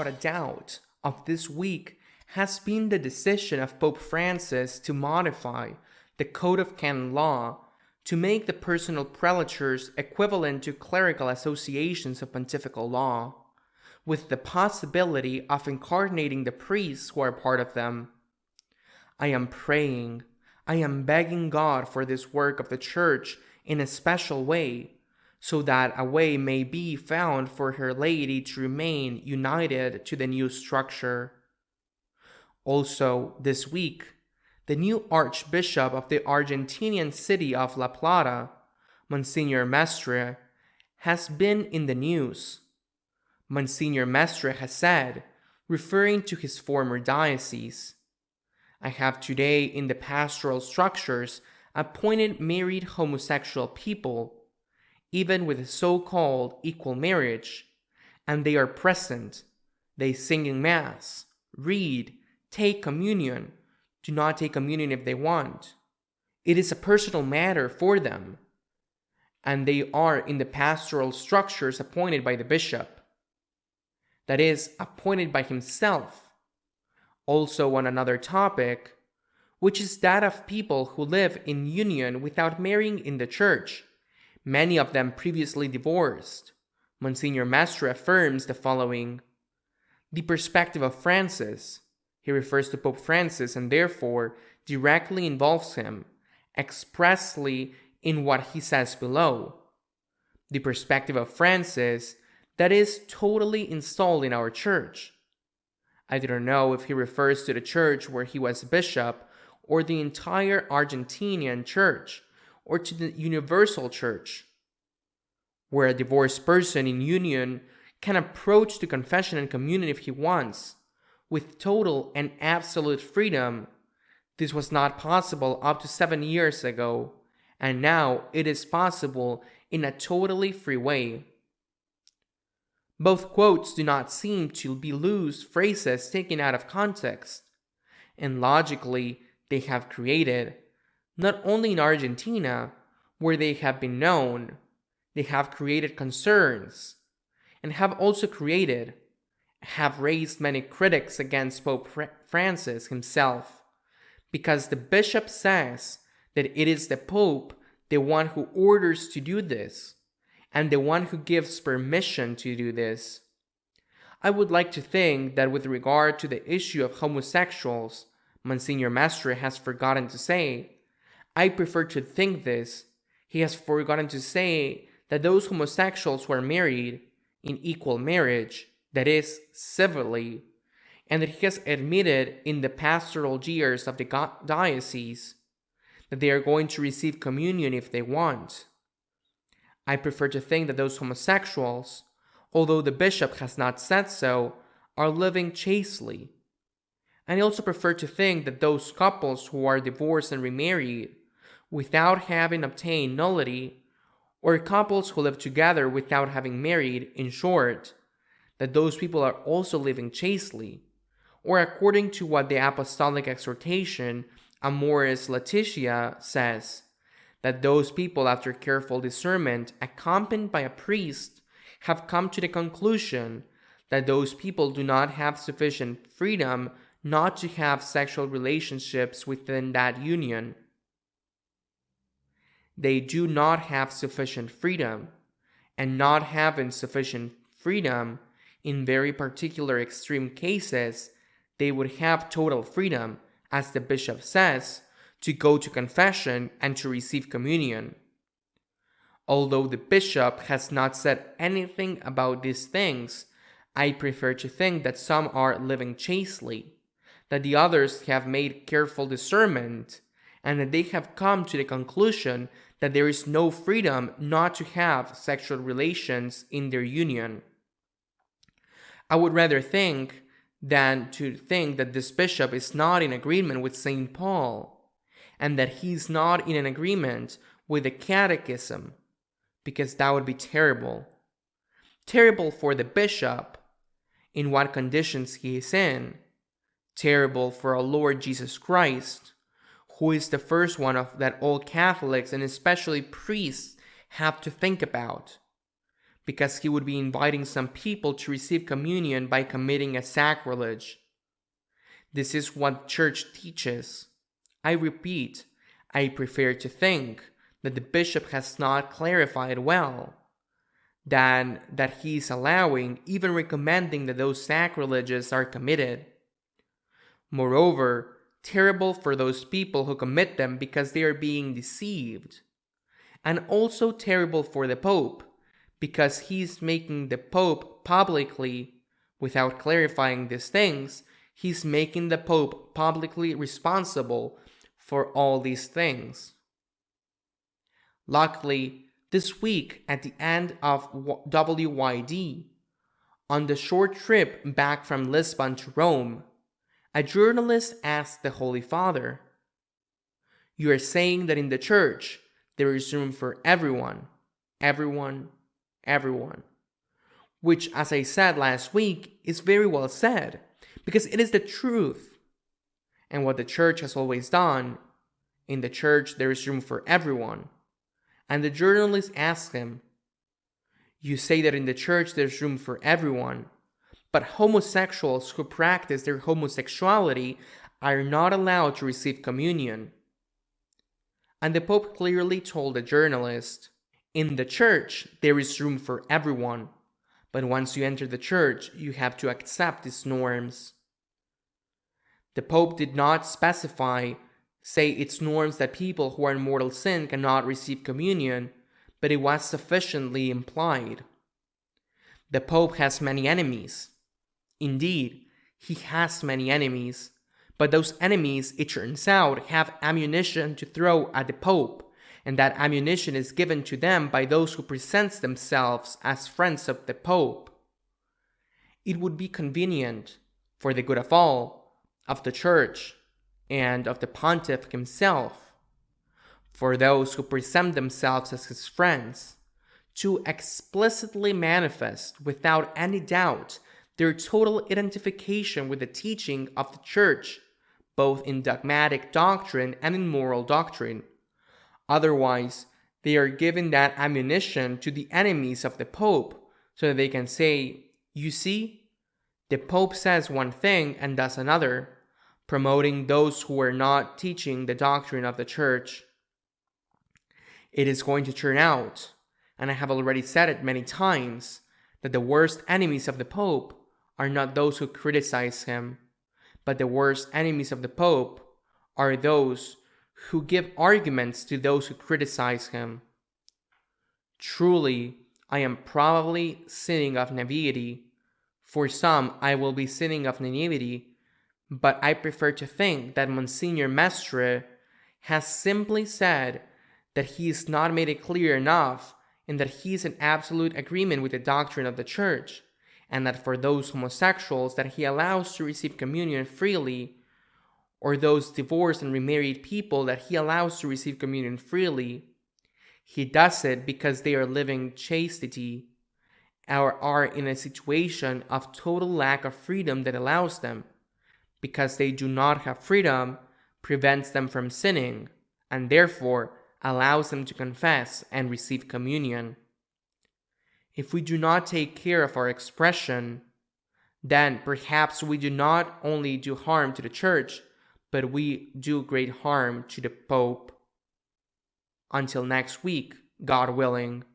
without a doubt of this week has been the decision of Pope Francis to modify the Code of Canon Law to make the personal prelatures equivalent to clerical associations of pontifical law, with the possibility of incarnating the priests who are part of them. I am praying, I am begging God for this work of the Church in a special way, so that a way may be found for her laity to remain united to the new structure. Also, this week, the new Archbishop of the Argentinian city of La Plata, Monsignor Mestre, has been in the news. Monsignor Mestre has said, referring to his former diocese, "I have today in the pastoral structures appointed married homosexual people, even with a so-called equal marriage, and they are present. They sing in Mass, read, take communion, do not take communion if they want. It is a personal matter for them, and they are in the pastoral structures appointed by the bishop. That is, appointed by himself." Also on another topic, which is that of people who live in union without marrying in the Church, many of them previously divorced, Monsignor Mestre affirms the following: "The perspective of Francis," he refers to Pope Francis and therefore directly involves him expressly in what he says below. The perspective of Francis that is totally installed in our Church. I do not know if he refers to the Church where he was bishop, or the entire Argentinian Church, or to the universal Church, where a divorced person in union can approach to confession and communion if he wants, with total and absolute freedom. This was not possible up to 7 years ago, and now it is possible in a totally free way. Both quotes do not seem to be loose phrases taken out of context, and logically they have created, not only in Argentina, where they have been known, they have created concerns, and have also have raised many critics against Pope Francis himself, because the bishop says that it is the Pope, the one who orders to do this, and the one who gives permission to do this. I would like to think that with regard to the issue of homosexuals, Monsignor Mestre has forgotten to say, I prefer to think this, he has forgotten to say that those homosexuals who are married in equal marriage, that is, civilly, and that he has admitted in the pastoral years of the diocese that they are going to receive communion if they want. I prefer to think that those homosexuals, although the bishop has not said so, are living chastely. And I also prefer to think that those couples who are divorced and remarried without having obtained nullity, or couples who live together without having married, in short, that those people are also living chastely, or according to what the apostolic exhortation Amoris Laetitia says, that those people, after careful discernment, accompanied by a priest, have come to the conclusion that those people do not have sufficient freedom not to have sexual relationships within that union. They do not have sufficient freedom, and not having sufficient freedom, in very particular extreme cases, they would have total freedom, as the bishop says, to go to confession and to receive communion. Although the bishop has not said anything about these things, I prefer to think that some are living chastely, that the others have made careful discernment, and that they have come to the conclusion that there is no freedom not to have sexual relations in their union. I would rather think than to think that this bishop is not in agreement with St. Paul, and that he's not in an agreement with the Catechism, because that would be terrible. Terrible for the bishop, in what conditions he is in. Terrible for our Lord Jesus Christ, who is the first one of that all Catholics and especially priests have to think about. because he would be inviting some people to receive communion by committing a sacrilege. This is what the Church teaches. I repeat, I prefer to think that the bishop has not clarified well, than that he is allowing, even recommending that those sacrileges are committed. Moreover, terrible for those people who commit them because they are being deceived. And also terrible for the Pope, because he's making the Pope publicly, without clarifying these things, he's making the Pope publicly responsible for all these things. Luckily, this week at the end of WYD, on the short trip back from Lisbon to Rome, a journalist asked the Holy Father, "You are saying that in the Church there is room for everyone, everyone, everyone." Which, as I said last week, is very well said, because it is the truth. And what the Church has always done, in the Church there is room for everyone. And the journalist asked him, "You say that in the Church there's room for everyone, but homosexuals who practice their homosexuality are not allowed to receive communion." And the Pope clearly told the journalist, "In the Church there is room for everyone, but once you enter the Church you have to accept these norms." The Pope did not say it's norms that people who are in mortal sin cannot receive communion, but it was sufficiently implied. The Pope has many enemies. Indeed, he has many enemies, but those enemies, it turns out, have ammunition to throw at the Pope, and that ammunition is given to them by those who present themselves as friends of the Pope. It would be convenient, for the good of all, of the Church, and of the Pontiff himself, for those who present themselves as his friends, to explicitly manifest without any doubt their total identification with the teaching of the Church, both in dogmatic doctrine and in moral doctrine. Otherwise, they are giving that ammunition to the enemies of the Pope, so that they can say, "You see, the Pope says one thing and does another," promoting those who are not teaching the doctrine of the Church. It is going to turn out, and I have already said it many times, that the worst enemies of the Pope are not those who criticize him, but the worst enemies of the Pope are those who give arguments to those who criticize him. Truly, I am probably sinning of naivety. For some, I will be sinning of naivety, but I prefer to think that Monsignor Mestre has simply said that he has not made it clear enough, and that he is in absolute agreement with the doctrine of the Church, and that for those homosexuals that he allows to receive communion freely, or those divorced and remarried people that he allows to receive communion freely, he does it because they are living chastity, or are in a situation of total lack of freedom that allows them, because they do not have freedom, prevents them from sinning, and therefore allows them to confess and receive communion. If we do not take care of our expression, then perhaps we do not only do harm to the Church, but we do great harm to the Pope. Until next week, God willing.